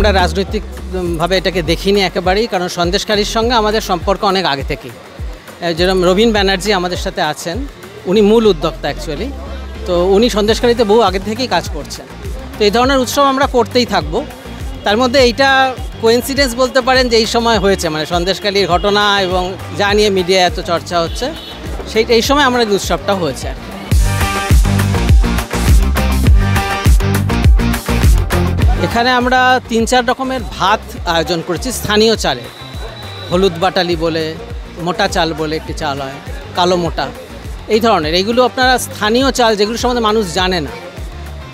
আমরা রাজনৈতিকভাবে এটাকে দেখিনি একেবারেই, কারণ সন্দেশখালির সঙ্গে আমাদের সম্পর্ক অনেক আগে থেকেই। যেরকম রবীন ব্যানার্জি আমাদের সাথে আছেন, উনি মূল উদ্যোক্তা অ্যাকচুয়ালি, তো উনি সন্দেশখালিতে বহু আগে থেকেই কাজ করছেন। তো এই ধরনের উৎসব আমরা করতেই থাকবো। তার মধ্যে এইটা কোইন্সিডেন্স বলতে পারেন যে এই সময় হয়েছে, মানে সন্দেশখালির ঘটনা এবং যা নিয়ে মিডিয়া এত চর্চা হচ্ছে এই সময় আমরা এই উৎসবটা হয়েছে। এখানে আমরা 3-4 রকমের ভাত আয়োজন করেছি স্থানীয় চালে। হলুদ বাটালি বলে, মোটা চাল বলে একটি চাল হয়, কালো মোটা, এই ধরনের এইগুলো আপনারা স্থানীয় চাল যেগুলো সম্বন্ধে মানুষ জানে না,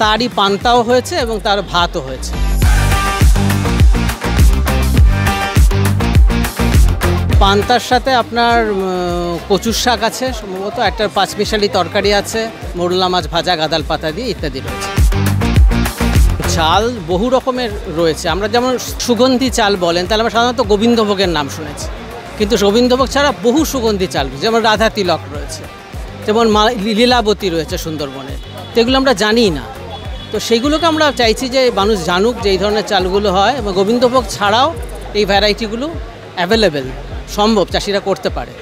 তারই পান্তাও হয়েছে এবং তার ভাতও হয়েছে। পান্তার সাথে আপনার কচুর শাক আছে, সম্ভবত একটা পাঁচমিশালি তরকারি আছে, মোরলা মাছ ভাজা গাদাল পাতা দিয়ে ইত্যাদি রয়েছে। চাল বহু রকমের রয়েছে। আমরা যেমন সুগন্ধি চাল বলেন, তাহলে আমরা সাধারণত গোবিন্দভোগের নাম শুনেছি, কিন্তু গোবিন্দভোগ ছাড়া বহু সুগন্ধি চাল, যেমন রাধা তিলক রয়েছে, যেমন লীলাবতী রয়েছে সুন্দরবনের, তো এগুলো আমরা জানিই না। তো সেইগুলোকে আমরা চাইছি যে মানুষ জানুক যে এই ধরনের চালগুলো হয়, এবং গোবিন্দভোগ ছাড়াও এই ভ্যারাইটিগুলো অ্যাভেলেবেল, সম্ভব, চাষিরা করতে পারে।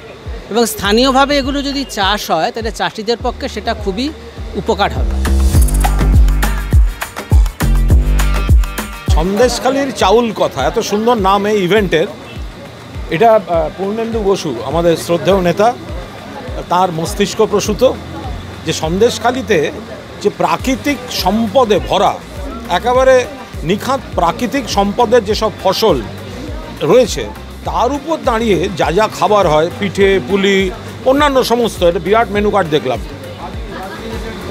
এবং স্থানীয়ভাবে এগুলো যদি চাষ হয় তাহলে চাষিদের পক্ষে সেটা খুবই উপকার হবে। সন্দেশখালির চাউল কথা, এত সুন্দর নাম এই ইভেন্টের। এটা পূর্ণেন্দু বসু আমাদের শ্রদ্ধেয় নেতা, তার মস্তিষ্ক প্রসূত, যে সন্দেশখালিতে যে প্রাকৃতিক সম্পদে ভরা, একেবারে নিখাত প্রাকৃতিক সম্পদের যেসব ফসল রয়েছে তার উপর দাঁড়িয়ে যা যা খাবার হয়, পিঠে পুলি অন্যান্য সমস্ত, এটা বিরাট মেনু কার্ড দেখলাম।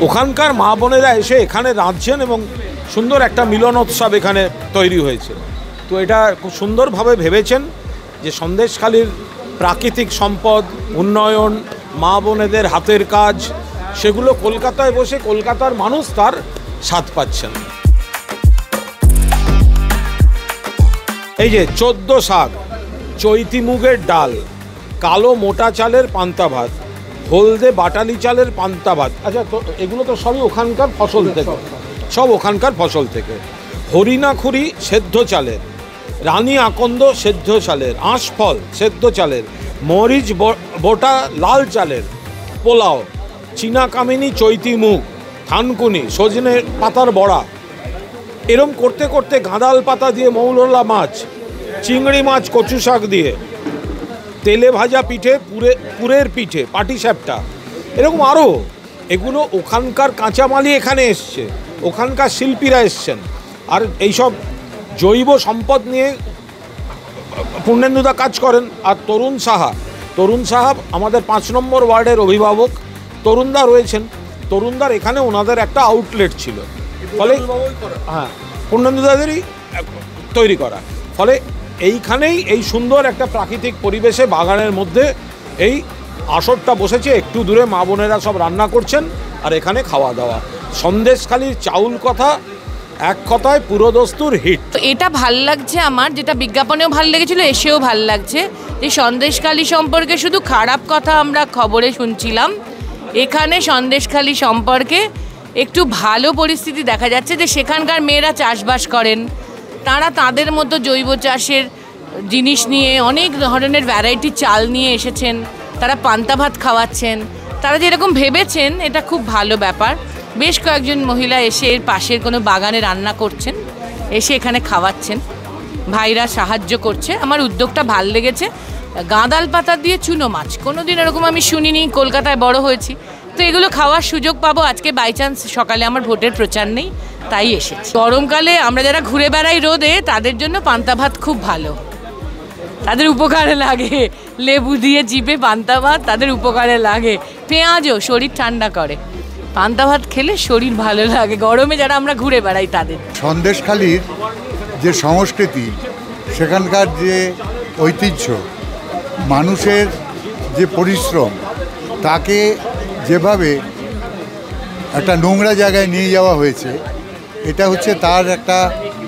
ওখানকার মা বোনেরা এসে এখানে রাঁধছেন এবং সুন্দর একটা মিলনোৎসব এখানে তৈরি হয়েছে। তো এটা খুব সুন্দরভাবে ভেবেছেন যে সন্দেশখালির প্রাকৃতিক সম্পদ, উন্নয়ন, মা বোনেদের হাতের কাজ, সেগুলো কলকাতায় বসে কলকাতার মানুষ তার স্বাদ পাচ্ছেন। এই যে 14 শাক, চৈতি মুগের ডাল, কালো মোটা চালের পান্তা ভাত, হলদে বাটালি চালের পান্তা ভাত, আচ্ছা তো এগুলো তো সবই ওখানকার ফসল থেকে, সব ওখানকার ফসল থেকে। হরিণাখুরি সেদ্ধ চালের, রানী আকন্দ সেদ্ধ চালের, আঁশফল সেদ্ধ চালের, মরিচ বোটা লাল চালের পোলাও, চীনা কামিনী চৈতি মুগ, থানকুনি, সজনে পাতার বড়া, এরম করতে করতে গাঁদাল পাতা দিয়ে মৌরলা মাছ, চিংড়ি মাছ কচু শাক দিয়ে, তেলে ভাজা পিঠে, পুরের পিঠে, পাটিসাপটা, এরকম আরও। এগুলো ওখানকার কাঁচামালই এখানে এসছে, ওখানকার শিল্পীরা এসছেন। আর এইসব জৈব সম্পদ নিয়ে পূর্ণেন্দুদা কাজ করেন। আর তরুণ সাহা আমাদের 5 নম্বর ওয়ার্ডের অভিভাবক, তরুণদা রয়েছেন। তরুণদার এখানে ওনাদের একটা আউটলেট ছিল, ফলে হ্যাঁ পূর্ণেন্দুদাদেরই তৈরি করা, ফলে এইখানেই এই সুন্দর একটা প্রাকৃতিক পরিবেশে বাগানের মধ্যে এই আসরটা বসেছে। একটু দূরে মা বোনেরা সব রান্না করছেন আর এখানে খাওয়া দাওয়া। সন্দেশখালির চাউল কথা এক কথায় পুরোদস্তুর হিট। তো এটা ভাল লাগছে আমার, যেটা বিজ্ঞাপনেও ভাল লেগেছিল, এসেও ভাল লাগছে যে সন্দেশখালি সম্পর্কে শুধু খারাপ কথা আমরা খবরে শুনছিলাম, এখানে সন্দেশখালি সম্পর্কে একটু ভালো পরিস্থিতি দেখা যাচ্ছে, যে সেখানকার মেয়েরা চাষবাস করেন, তারা তাদের মতো জৈব চাষের জিনিস নিয়ে অনেক ধরনের ভ্যারাইটি চাল নিয়ে এসেছেন, তারা পান্তা ভাত খাওয়াচ্ছেন, তারা যেরকম ভেবেছেন এটা খুব ভালো ব্যাপার। বেশ কয়েকজন মহিলা এসে এর পাশের কোনো বাগানে রান্না করছেন, এসে এখানে খাওয়াচ্ছেন, ভাইরা সাহায্য করছে। আমার উদ্যোগটা ভাল লেগেছে। গাঁদাল পাতা দিয়ে চুনো মাছ, কোনো দিন এরকম আমি শুনিনি, কলকাতায় বড় হয়েছি, তো এগুলো খাওয়ার সুযোগ পাবো। আজকে বাই চান্স সকালে আমার ভোটের প্রচার নেই, তাই এসেছি। গরমকালে আমরা যারা ঘুরে বেড়াই রোদে, তাদের জন্য পান্তা ভাত খুব ভালো, তাদের উপকারে লাগে। লেবু দিয়ে জিভে পান্তা ভাত তাদের উপকারে লাগে, পেঁয়াজও শরীর ঠান্ডা করে। পান্তা ভাত খেলে শরীর ভালো লাগে গরমে, যারা আমরা ঘুরে বেড়াই তাদের। সন্দেশখালির যে সংস্কৃতি, সেখানকার যে ঐতিহ্য, মানুষের যে পরিশ্রম, তাকে যেভাবে একটা নোংরা জায়গায় নিয়ে যাওয়া হয়েছে, এটা হচ্ছে তার একটা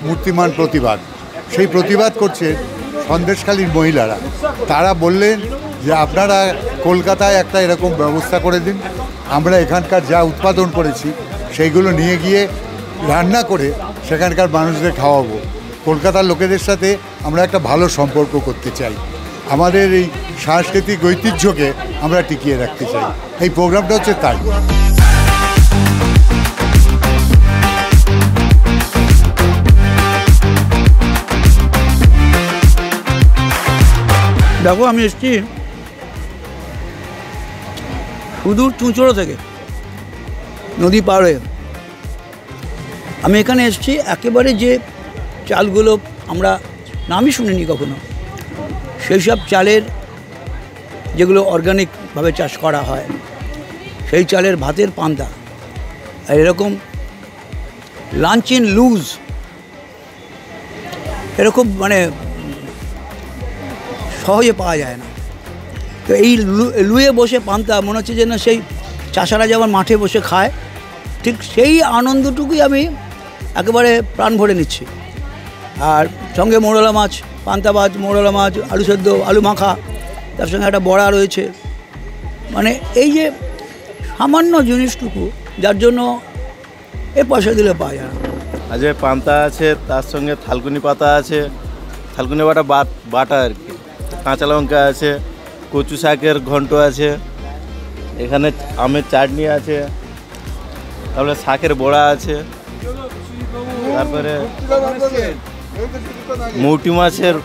মূর্তিমান প্রতিবাদ। সেই প্রতিবাদ করছে সন্দেশখালির মহিলারা। তারা বললেন যে আপনারা কলকাতায় একটা এরকম ব্যবস্থা করে দিন, আমরা এখানকার যা উৎপাদন করেছি সেইগুলো নিয়ে গিয়ে রান্না করে সেখানকার মানুষদের খাওয়াবো। কলকাতার লোকেদের সাথে আমরা একটা ভালো সম্পর্ক করতে চাই, আমাদের এই সাংস্কৃতিক ঐতিহ্যকে আমরা টিকিয়ে রাখতে চাই। এই প্রোগ্রামটা হচ্ছে তাই। দেখো, আমি এসেছি সুদূর চুঁচড়ো থেকে, নদী পার হয়ে। আমি এখানে এসেছি একেবারে যে চালগুলো আমরা নামই শুনিনি কখনো, সেই সব চালের যেগুলো অর্গানিকভাবে চাষ করা হয়, সেই চালের ভাতের পান্তা। আর এরকম লাঞ্চ ইন লুজ, এরকম মানে সহজে পাওয়া যায় না। তো এই লুয়ে বসে পান্তা মনে হচ্ছে যেন সেই চাষারা যেমন মাঠে বসে খায়, ঠিক সেই আনন্দটুকুই আমি একেবারে প্রাণ ভরে নিচ্ছি। আর সঙ্গে মোরলা মাছ, পান্তা ভাত, মোরলা মাছ, আলু সেদ্ধ, আলু মাখা, তার সঙ্গে একটা বড়া রয়েছে। মানে এই যে সামান্য জিনিসটুকু, যার জন্য পয়সা দিলে পাওয়া যায় না। আজকে পান্তা আছে, তার সঙ্গে থালকুনি পাতা আছে, থালকুনি বাটা আর কি, কাঁচা লঙ্কা আছে, কচু শাকের ঘন্ট আছে, এখানে আমের চাটনি আছে, তারপরে শাকের বড়া আছে, তারপরে মৌটি মাছের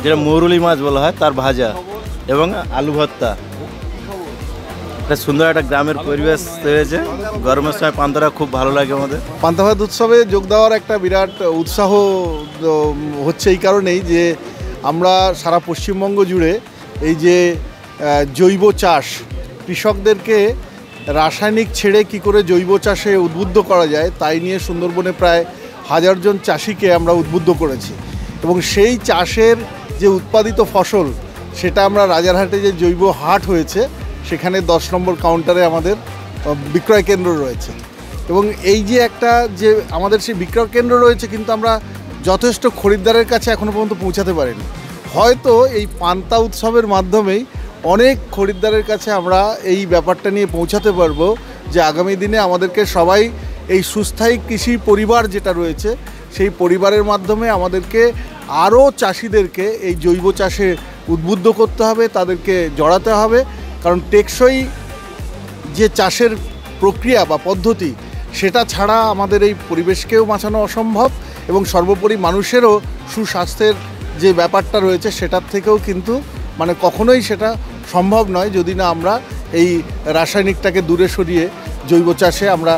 যেটা মৌরুলি মাছ বলা হয় তার ভাজা এবং আলু ভর্তা। একটা সুন্দর একটা গ্রামের পরিবেশ হয়েছে। গরমের সময় পান্তাটা খুব ভালো লাগে আমাদের। পান্তা ভাত উৎসবে যোগ দেওয়ার একটা বিরাট উৎসাহ হচ্ছে এই কারণেই যে আমরা সারা পশ্চিমবঙ্গ জুড়ে এই যে জৈব চাষ, কৃষকদেরকে রাসায়নিক ছেড়ে কি করে জৈব চাষে উদ্বুদ্ধ করা যায় তাই নিয়ে সুন্দরবনে প্রায় 1000 জন চাষিকে আমরা উদ্বুদ্ধ করেছি। এবং সেই চাষের যে উৎপাদিত ফসল সেটা আমরা রাজারহাটে যে জৈব হাট হয়েছে সেখানে 10 নম্বর কাউন্টারে আমাদের বিক্রয় কেন্দ্র রয়েছে। এবং এই যে একটা যে আমাদের সেই বিক্রয় কেন্দ্র রয়েছে, কিন্তু আমরা যথেষ্ট খরিদ্দারের কাছে এখনও পর্যন্ত পৌঁছাতে পারিনি। হয়তো এই পান্তা উৎসবের মাধ্যমেই অনেক খরিদ্দারের কাছে আমরা এই ব্যাপারটা নিয়ে পৌঁছাতে পারবো যে আগামী দিনে আমাদেরকে সবাই এই সুস্থায়ী কৃষি পরিবার যেটা রয়েছে সেই পরিবারের মাধ্যমে আমাদেরকে আরও চাষিদেরকে এই জৈব চাষে উদ্বুদ্ধ করতে হবে, তাদেরকে জড়াতে হবে। কারণ টেকসই যে চাষের প্রক্রিয়া বা পদ্ধতি সেটা ছাড়া আমাদের এই পরিবেশকেও বাঁচানো অসম্ভব এবং সর্বোপরি মানুষেরও সুস্বাস্থ্যের যে ব্যাপারটা রয়েছে সেটার থেকেও কিন্তু মানে কখনোই সেটা সম্ভব নয় যদি না আমরা এই রাসায়নিকটাকে দূরে সরিয়ে জৈব চাষে আমরা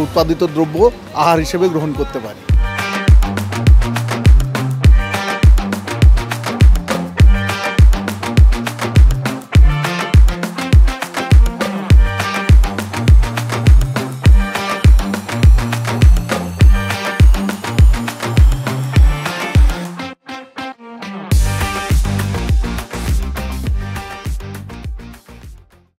উৎপাদিত দ্রব্য আহার হিসেবে গ্রহণ করতে পারি।